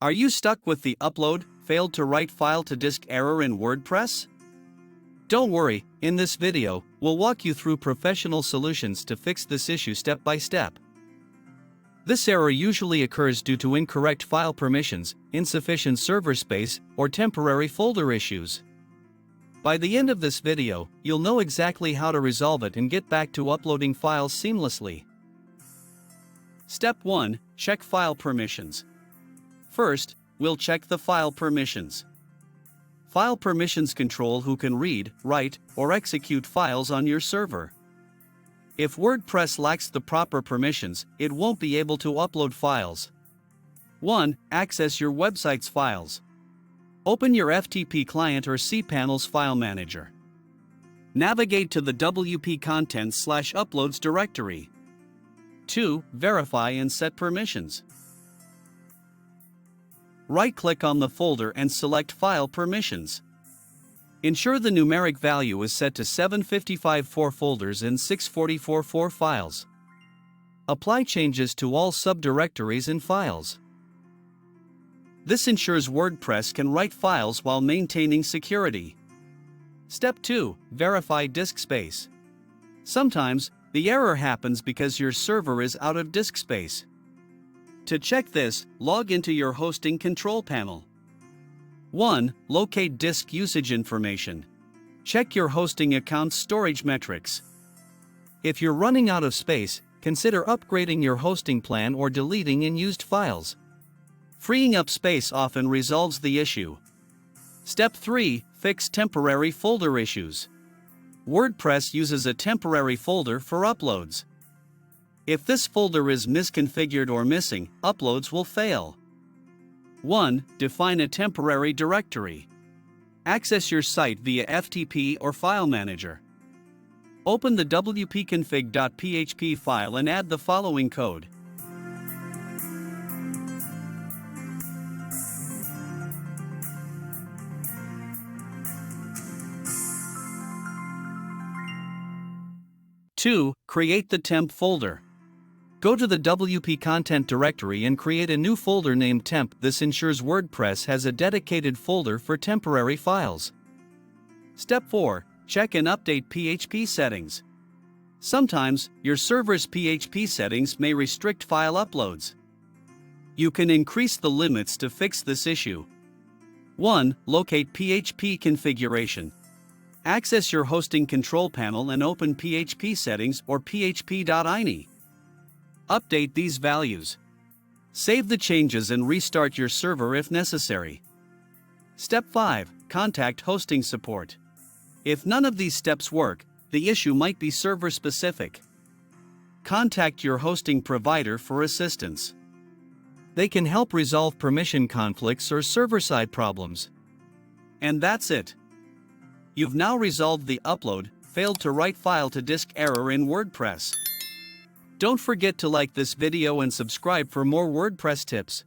Are you stuck with the upload, failed to write file to disk error in WordPress? Don't worry, in this video, we'll walk you through professional solutions to fix this issue step by step. This error usually occurs due to incorrect file permissions, insufficient server space, or temporary folder issues. By the end of this video, you'll know exactly how to resolve it and get back to uploading files seamlessly. Step 1. Check file permissions. First, we'll check the file permissions. File permissions control who can read, write, or execute files on your server. If WordPress lacks the proper permissions, it won't be able to upload files. 1. Access your website's files. Open your FTP client or cPanel's file manager. Navigate to the wp-config.php directory. 2. Verify and set permissions. Right-click on the folder and select File Permissions. Ensure the numeric value is set to 755 for folders and 644 for files. Apply changes to all subdirectories and files. This ensures WordPress can write files while maintaining security. Step 2. Verify disk space. Sometimes, the error happens because your server is out of disk space. To check this, log into your hosting control panel. 1. Locate disk usage information. Check your hosting account's storage metrics. If you're running out of space, consider upgrading your hosting plan or deleting unused files. Freeing up space often resolves the issue. Step 3. Fix temporary folder issues. WordPress uses a temporary folder for uploads. If this folder is misconfigured or missing, uploads will fail. 1. Define a temporary directory. Access your site via FTP or File Manager. Open the wp-config.php file and add the following code. Two. Create the temp folder. Go to the WP content directory and create a new folder named temp. This ensures WordPress has a dedicated folder for temporary files. Step 4. Check and update PHP settings. Sometimes, your server's PHP settings may restrict file uploads. You can increase the limits to fix this issue. 1. Locate PHP configuration. Access your hosting control panel and open PHP settings or php.ini. Update these values. Save the changes and restart your server if necessary. Step 5. Contact hosting support. If none of these steps work, the issue might be server-specific. Contact your hosting provider for assistance. They can help resolve permission conflicts or server-side problems. And that's it. You've now resolved the upload, failed to write file to disk error in WordPress. Don't forget to like this video and subscribe for more WordPress tips.